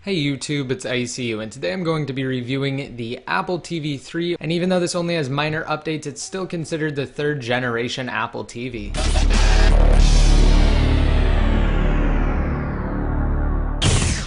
Hey YouTube, it's ICU, and today I'm going to be reviewing the Apple TV 3, and even though this only has minor updates, it's still considered the third generation Apple TV.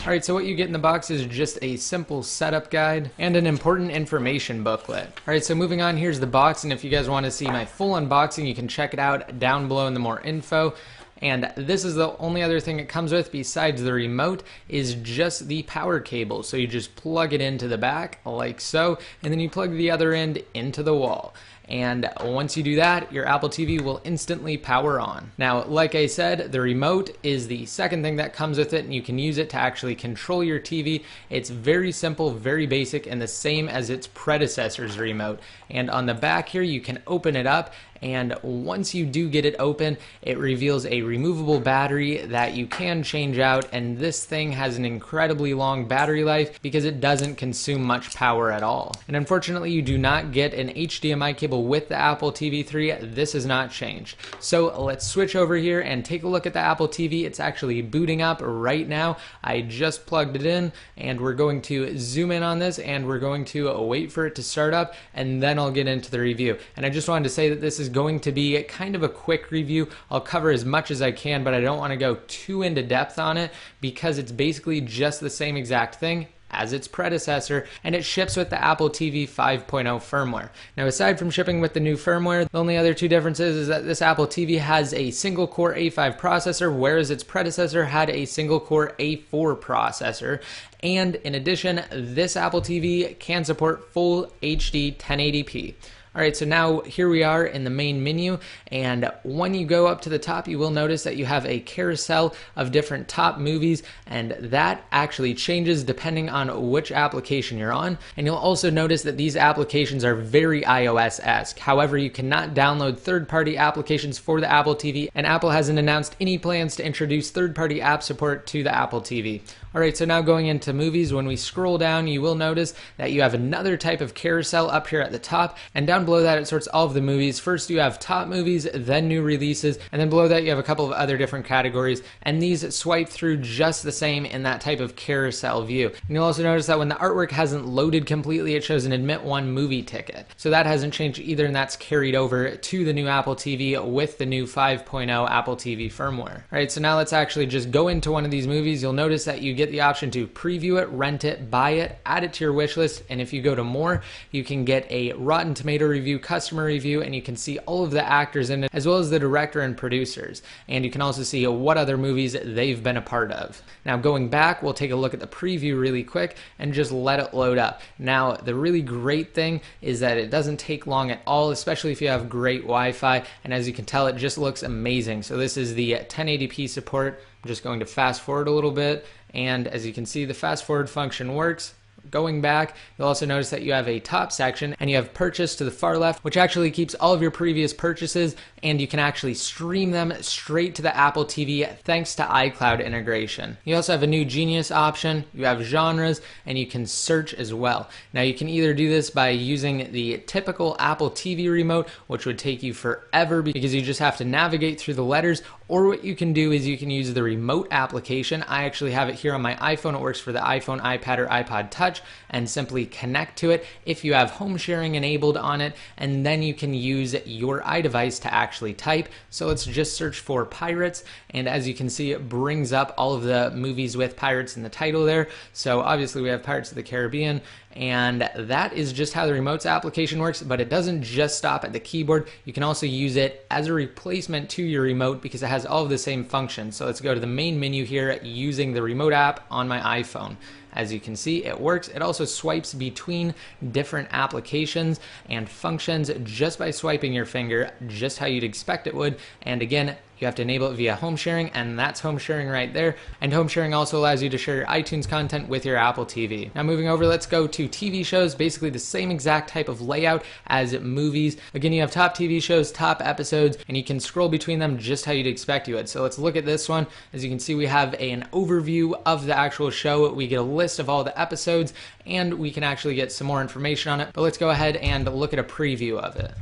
Alright, so what you get in the box is just a simple setup guide and an important information booklet. Alright, so moving on, here's the box, and if you guys want to see my full unboxing, you can check it out down below in the more info. And this is the only other thing it comes with besides the remote is just the power cable. So you just plug it into the back like so, and then you plug the other end into the wall. And once you do that, your Apple TV will instantly power on. Now, like I said, the remote is the second thing that comes with it, and you can use it to actually control your TV. It's very simple, very basic, and the same as its predecessor's remote. And on the back here, you can open it up, and once you do get it open, it reveals a removable battery that you can change out, and this thing has an incredibly long battery life because it doesn't consume much power at all. And unfortunately, you do not get an HDMI cable with the Apple TV 3. This has not changed. So let's switch over here and take a look at the Apple TV. It's actually booting up right now. I just plugged it in, and we're going to zoom in on this, and we're going to wait for it to start up, and then I'll get into the review. And I just wanted to say that this is going to be kind of a quick review. I'll cover as much as I can, but I don't want to go too into depth on it because it's basically just the same exact thing as its predecessor, and it ships with the Apple TV 5.0 firmware. Now, aside from shipping with the new firmware, the only other two differences is that this Apple TV has a single core A5 processor, whereas its predecessor had a single core A4 processor. And in addition, this Apple TV can support full HD 1080p. Alright, so now here we are in the main menu, and when you go up to the top, you will notice that you have a carousel of different top movies, and that actually changes depending on which application you're on. And you'll also notice that these applications are very iOS-esque. However, you cannot download third-party applications for the Apple TV, and Apple hasn't announced any plans to introduce third-party app support to the Apple TV. Alright, so now going into movies, when we scroll down, you will notice that you have another type of carousel up here at the top, and down below that it sorts all of the movies. First you have top movies, then new releases, and then below that you have a couple of other different categories, and these swipe through just the same in that type of carousel view. And you'll also notice that when the artwork hasn't loaded completely, it shows an Admit One movie ticket. So that hasn't changed either, and that's carried over to the new Apple TV with the new 5.0 Apple TV firmware. Alright, so now let's actually just go into one of these movies. You'll notice that you get the option to preview it, rent it, buy it, add it to your wish list, and if you go to more, you can get a Rotten Tomato review, customer review, and you can see all of the actors in it, as well as the director and producers. And you can also see what other movies they've been a part of. Now going back, we'll take a look at the preview really quick and just let it load up. Now the really great thing is that it doesn't take long at all, especially if you have great Wi-Fi, and as you can tell, it just looks amazing. So this is the 1080p support. I'm just going to fast forward a little bit, and as you can see, the fast forward function works. Going back, you'll also notice that you have a top section and you have purchase to the far left, which actually keeps all of your previous purchases, and you can actually stream them straight to the Apple TV thanks to iCloud integration. You also have a new Genius option, you have genres, and you can search as well. Now you can either do this by using the typical Apple TV remote, which would take you forever because you just have to navigate through the letters, or what you can do is you can use the remote application. I actually have it here on my iPhone. It works for the iPhone, iPad, or iPod Touch, and simply connect to it if you have home sharing enabled on it, and then you can use your iDevice to actually type. So let's just search for Pirates, and as you can see, it brings up all of the movies with pirates in the title there. So obviously we have Pirates of the Caribbean, and that is just how the remote's application works, but it doesn't just stop at the keyboard. You can also use it as a replacement to your remote because it has all of the same functions. So let's go to the main menu here using the remote app on my iPhone. As you can see, it works. It also swipes between different applications and functions just by swiping your finger, just how you'd expect it would. And again, you have to enable it via home sharing, and that's home sharing right there. And home sharing also allows you to share your iTunes content with your Apple TV. Now moving over, let's go to TV shows, basically the same exact type of layout as movies. Again, you have top TV shows, top episodes, and you can scroll between them just how you'd expect you would. So let's look at this one. As you can see, we have an overview of the actual show. We get a list of all the episodes, and we can actually get some more information on it. But let's go ahead and look at a preview of it.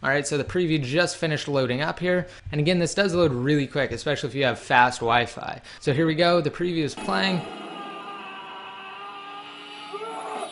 Alright, so the preview just finished loading up here. And again, this does load really quick, especially if you have fast Wi-Fi. So here we go, the preview is playing.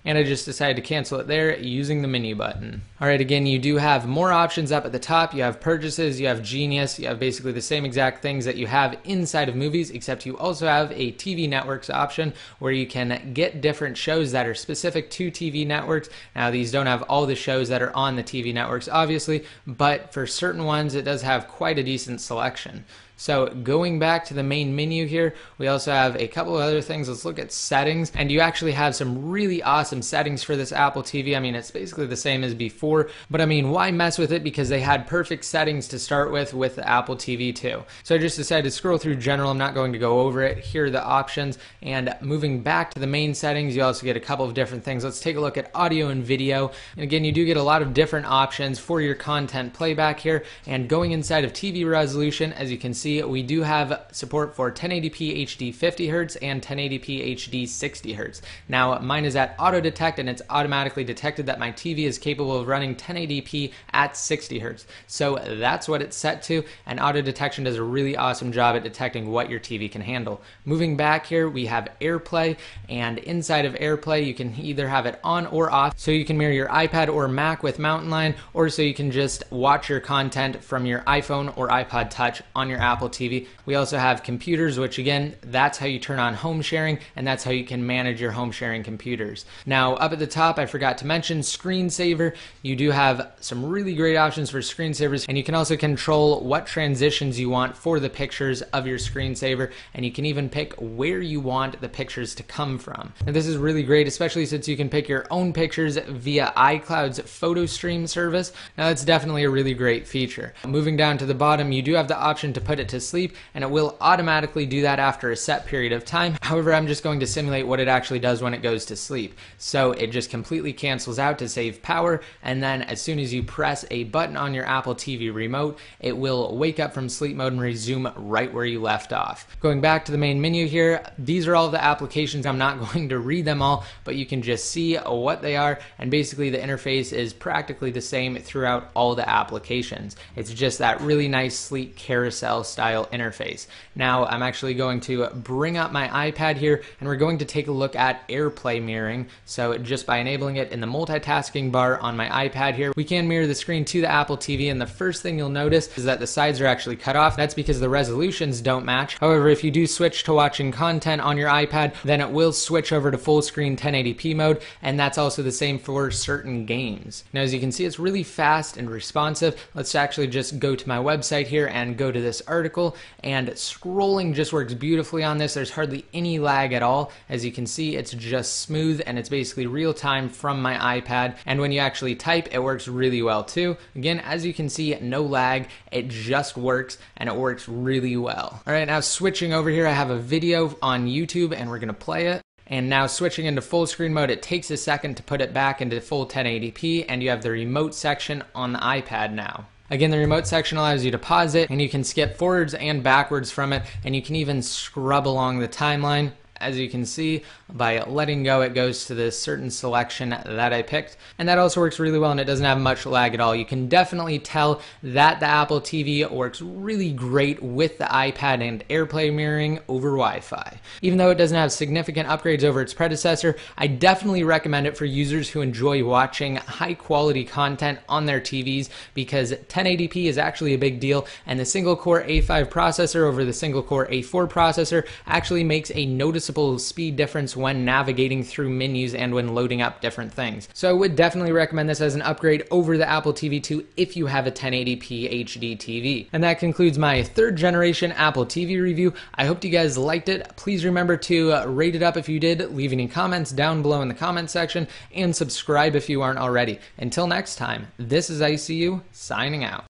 And I just decided to cancel it there using the menu button. Alright, again, you do have more options up at the top. You have purchases, you have Genius, you have basically the same exact things that you have inside of movies, except you also have a TV networks option where you can get different shows that are specific to TV networks. Now, these don't have all the shows that are on the TV networks, obviously, but for certain ones, it does have quite a decent selection. So going back to the main menu here, we also have a couple of other things. Let's look at settings, and you actually have some really awesome settings for this Apple TV. I mean, it's basically the same as before, but I mean, why mess with it? Because they had perfect settings to start with the Apple TV 2. So I just decided to scroll through general. I'm not going to go over it. Here are the options, and moving back to the main settings, you also get a couple of different things. Let's take a look at audio and video. And again, you do get a lot of different options for your content playback here, and going inside of TV resolution, as you can see, we do have support for 1080p HD 50Hz and 1080p HD 60Hz. Now, mine is at auto detect, and it's automatically detected that my TV is capable of running 1080p at 60Hz. So that's what it's set to, and auto detection does a really awesome job at detecting what your TV can handle. Moving back here, we have AirPlay, and inside of AirPlay, you can either have it on or off, so you can mirror your iPad or Mac with Mountain Lion, or so you can just watch your content from your iPhone or iPod Touch on your Apple TV. We also have computers, which again, that's how you turn on home sharing, and that's how you can manage your home sharing computers. Now, up at the top, I forgot to mention screensaver. You do have some really great options for screensavers, and you can also control what transitions you want for the pictures of your screensaver, and you can even pick where you want the pictures to come from. And this is really great, especially since you can pick your own pictures via iCloud's photo stream service. Now, that's definitely a really great feature. Moving down to the bottom, you do have the option to put it to sleep, and it will automatically do that after a set period of time. However, I'm just going to simulate what it actually does when it goes to sleep. So it just completely cancels out to save power, and then as soon as you press a button on your Apple TV remote, it will wake up from sleep mode and resume right where you left off. Going back to the main menu here, these are all the applications. I'm not going to read them all, but you can just see what they are, and basically the interface is practically the same throughout all the applications. It's just that really nice, sleek carousel style interface. Now, I'm actually going to bring up my iPad here, and we're going to take a look at AirPlay mirroring. So just by enabling it in the multitasking bar on my iPad here, we can mirror the screen to the Apple TV, and the first thing you'll notice is that the sides are actually cut off. That's because the resolutions don't match. However, if you do switch to watching content on your iPad, then it will switch over to full screen 1080p mode, and that's also the same for certain games. Now, as you can see, it's really fast and responsive. Let's actually just go to my website here and go to this article, and scrolling just works beautifully on this. There's hardly any lag at all. As you can see, it's just smooth, and it's basically real time from my iPad, and when you actually type, it works really well too. Again, as you can see, no lag, it just works, and it works really well. Alright, now switching over here, I have a video on YouTube, and we're gonna play it. And now switching into full screen mode, it takes a second to put it back into full 1080p, and you have the remote section on the iPad now. Again, the remote section allows you to pause it, and you can skip forwards and backwards from it, and you can even scrub along the timeline. As you can see, by letting go, it goes to this certain selection that I picked. And that also works really well, and it doesn't have much lag at all. You can definitely tell that the Apple TV works really great with the iPad and AirPlay mirroring over Wi-Fi. Even though it doesn't have significant upgrades over its predecessor, I definitely recommend it for users who enjoy watching high-quality content on their TVs, because 1080p is actually a big deal, and the single-core A5 processor over the single-core A4 processor actually makes a noticeable speed difference when navigating through menus and when loading up different things. So I would definitely recommend this as an upgrade over the Apple TV 2 if you have a 1080p HD TV. And that concludes my third generation Apple TV review. I hope you guys liked it. Please remember to rate it up if you did, leave any comments down below in the comment section, and subscribe if you aren't already. Until next time, this is ICU signing out.